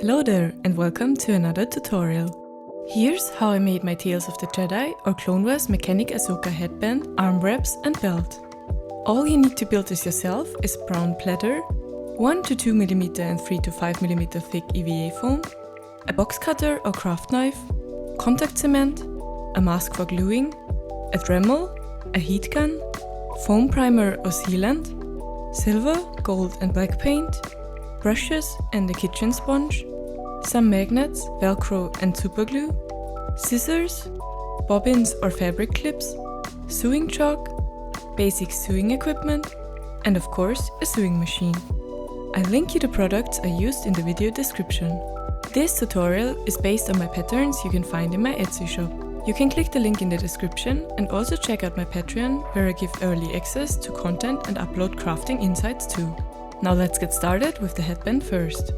Hello there and welcome to another tutorial. Here's how I made my Tales of the Jedi or Clone Wars mechanic Ahsoka headband, arm wraps and belt. All you need to build this yourself is brown pleather, 1 to 2 mm and 3 to 5 mm thick EVA foam, a box cutter or craft knife, contact cement, a mask for gluing, a Dremel, a heat gun, foam primer or sealant, silver, gold and black paint, brushes and a kitchen sponge, some magnets, velcro and superglue, scissors, bobbins or fabric clips, sewing chalk, basic sewing equipment, and of course a sewing machine. I'll link you the products I used in the video description. This tutorial is based on my patterns you can find in my Etsy shop. You can click the link in the description and also check out my Patreon, where I give early access to content and upload crafting insights too. Now let's get started with the headband first.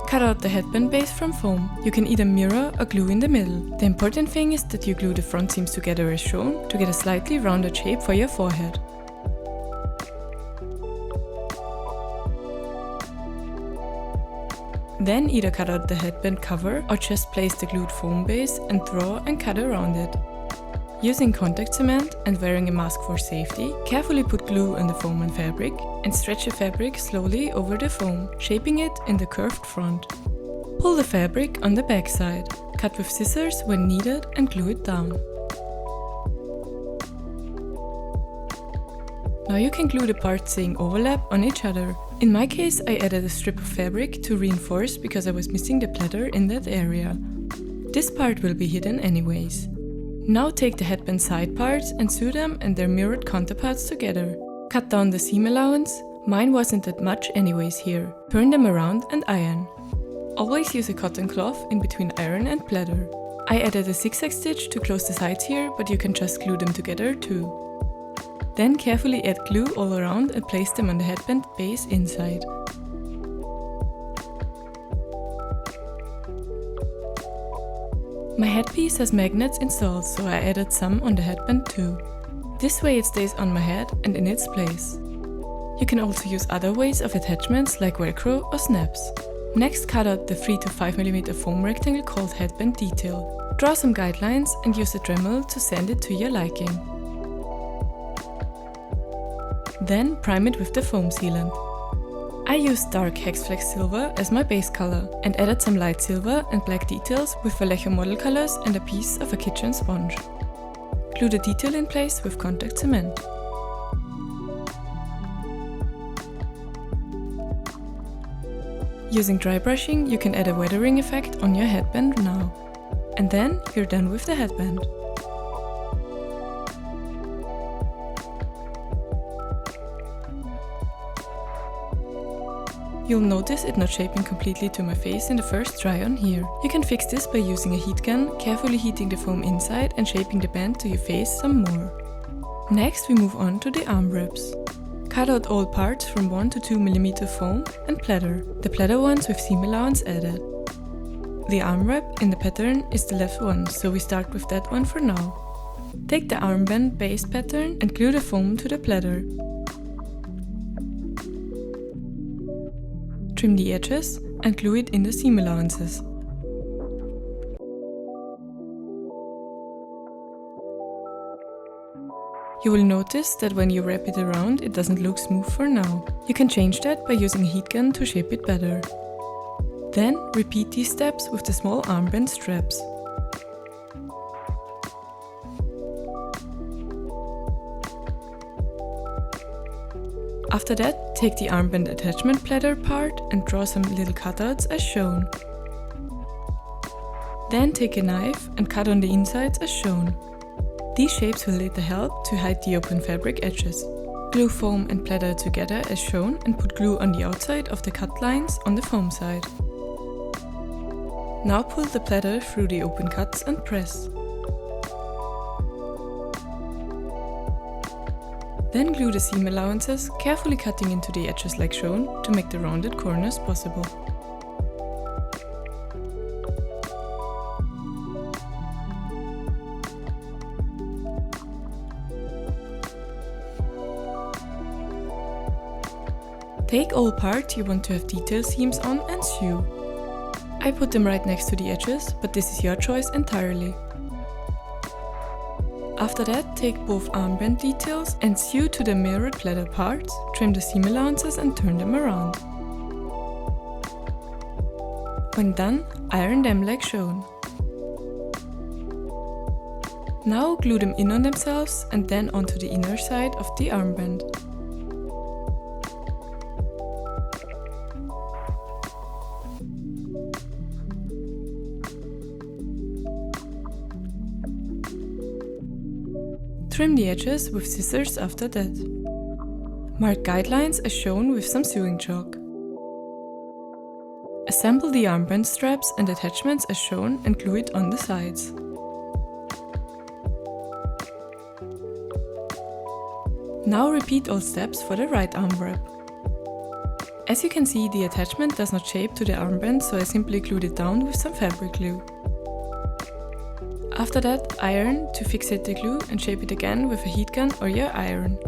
Cut out the headband base from foam. You can either mirror or glue in the middle. The important thing is that you glue the front seams together as shown to get a slightly rounded shape for your forehead. Then either cut out the headband cover or just place the glued foam base and draw and cut around it. Using contact cement and wearing a mask for safety, carefully put glue on the foam and fabric and stretch the fabric slowly over the foam, shaping it in the curved front. Pull the fabric on the back side, cut with scissors when needed and glue it down. Now you can glue the parts saying overlap on each other. In my case, I added a strip of fabric to reinforce because I was missing the pleather in that area. This part will be hidden anyways. Now take the headband side parts and sew them and their mirrored counterparts together. Cut down the seam allowance, mine wasn't that much anyways here. Turn them around and iron. Always use a cotton cloth in between iron and pleather. I added a zigzag stitch to close the sides here, but you can just glue them together too. Then carefully add glue all around and place them on the headband base inside. My headpiece has magnets installed, so I added some on the headband too. This way it stays on my head and in its place. You can also use other ways of attachments like velcro or snaps. Next, cut out the 3 to 5 mm foam rectangle called headband detail. Draw some guidelines and use a Dremel to sand it to your liking. Then prime it with the foam sealant. I used dark Hexflex silver as my base color and added some light silver and black details with Vallejo model colors and a piece of a kitchen sponge. Glue the detail in place with contact cement. Using dry brushing, you can add a weathering effect on your headband now. And then you're done with the headband. You'll notice it not shaping completely to my face in the first try on here. You can fix this by using a heat gun, carefully heating the foam inside and shaping the band to your face some more. Next we move on to the arm wraps. Cut out all parts from 1 to 2 mm foam and pleather, the pleather ones with seam allowance added. The arm wrap in the pattern is the left one, so we start with that one for now. Take the armband base pattern and glue the foam to the pleather. Trim the edges and glue it in the seam allowances. You will notice that when you wrap it around, it doesn't look smooth for now. You can change that by using a heat gun to shape it better. Then repeat these steps with the small armband straps. After that, take the armband attachment pleather part and draw some little cutouts as shown. Then take a knife and cut on the insides as shown. These shapes will later help to hide the open fabric edges. Glue foam and pleather together as shown and put glue on the outside of the cut lines on the foam side. Now pull the pleather through the open cuts and press. Then glue the seam allowances, carefully cutting into the edges like shown to make the rounded corners possible. Take all parts you want to have detail seams on and sew. I put them right next to the edges, but this is your choice entirely. After that, take both armband details and sew to the mirrored pleather parts, trim the seam allowances and turn them around. When done, iron them like shown. Now glue them in on themselves and then onto the inner side of the armband. Trim the edges with scissors after that. Mark guidelines as shown with some sewing chalk. Assemble the armband straps and attachments as shown and glue it on the sides. Now repeat all steps for the right arm wrap. As you can see, the attachment does not shape to the armband, so I simply glued it down with some fabric glue. After that, iron to fixate the glue and shape it again with a heat gun or your iron.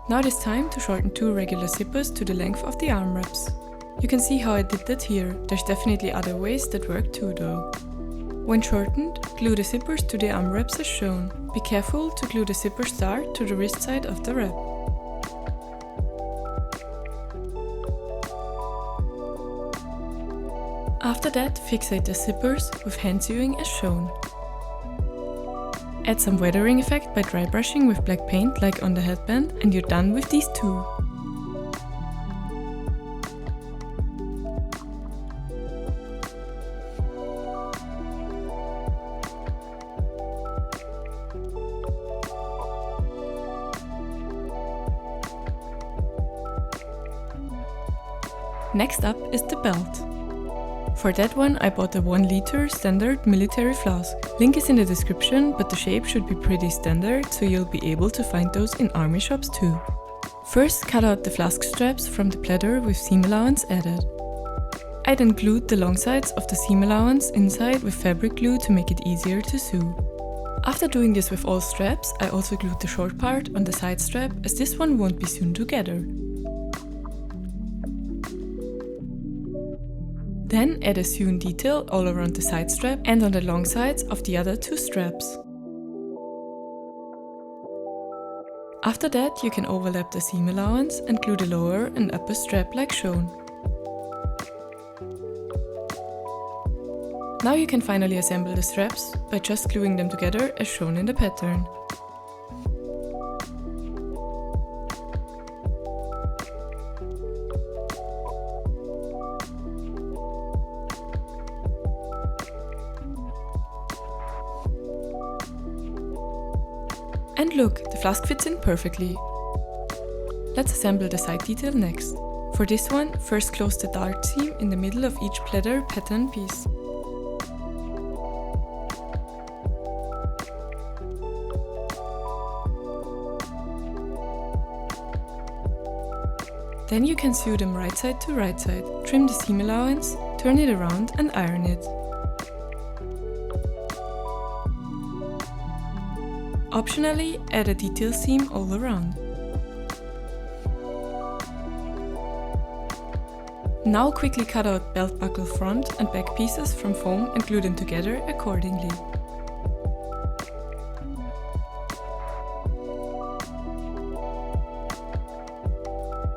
Now it is time to shorten 2 regular zippers to the length of the arm wraps. You can see how I did that here. There's definitely other ways that work too though. When shortened, glue the zippers to the arm wraps as shown. Be careful to glue the zipper star to the wrist side of the wrap. After that, fixate the zippers with hand sewing as shown. Add some weathering effect by dry brushing with black paint like on the headband and you're done with these two. Next up is the belt. For that one I bought a 1 liter standard military flask. Link is in the description, but the shape should be pretty standard, so you'll be able to find those in army shops too. First, cut out the flask straps from the pleather with seam allowance added. I then glued the long sides of the seam allowance inside with fabric glue to make it easier to sew. After doing this with all straps, I also glued the short part on the side strap, as this one won't be sewn together. Then add a sewn detail all around the side strap and on the long sides of the other 2 straps. After that, you can overlap the seam allowance and glue the lower and upper strap like shown. Now you can finally assemble the straps by just gluing them together as shown in the pattern. And look, the flask fits in perfectly. Let's assemble the side detail next. For this one, first close the dart seam in the middle of each pleather pattern piece. Then you can sew them right side to right side, trim the seam allowance, turn it around and iron it. Optionally, add a detail seam all around. Now quickly cut out belt buckle front and back pieces from foam and glue them together accordingly.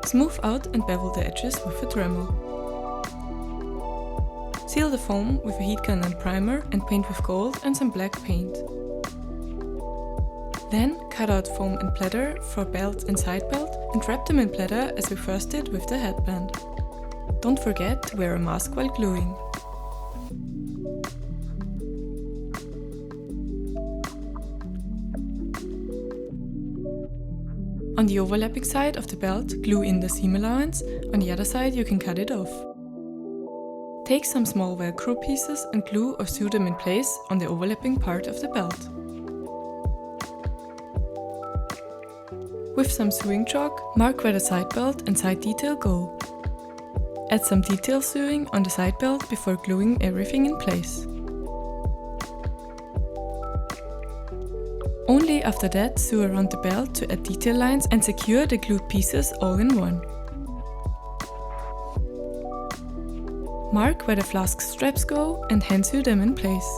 Smooth out and bevel the edges with a Dremel. Seal the foam with a heat gun and primer and paint with gold and some black paint. Then cut out foam and pleather for belt and side belt and wrap them in pleather as we first did with the headband. Don't forget to wear a mask while gluing. On the overlapping side of the belt, glue in the seam allowance, on the other side you can cut it off. Take some small velcro pieces and glue or sew them in place on the overlapping part of the belt. With some sewing chalk, mark where the side belt and side detail go. Add some detail sewing on the side belt before gluing everything in place. Only after that, sew around the belt to add detail lines and secure the glued pieces all in one. Mark where the flask straps go and hand sew them in place.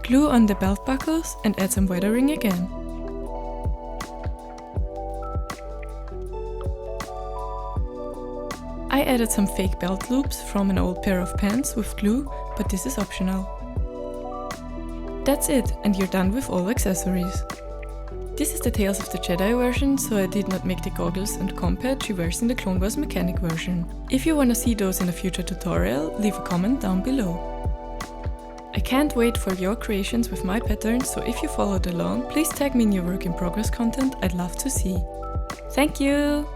Glue on the belt buckles and add some weathering again. I added some fake belt loops from an old pair of pants with glue, but this is optional. That's it, and you're done with all accessories. This is the Tales of the Jedi version, so I did not make the goggles and combat she wears in the Clone Wars mechanic version. If you wanna see those in a future tutorial, leave a comment down below. I can't wait for your creations with my patterns, so if you followed along, please tag me in your work in progress content, I'd love to see. Thank you!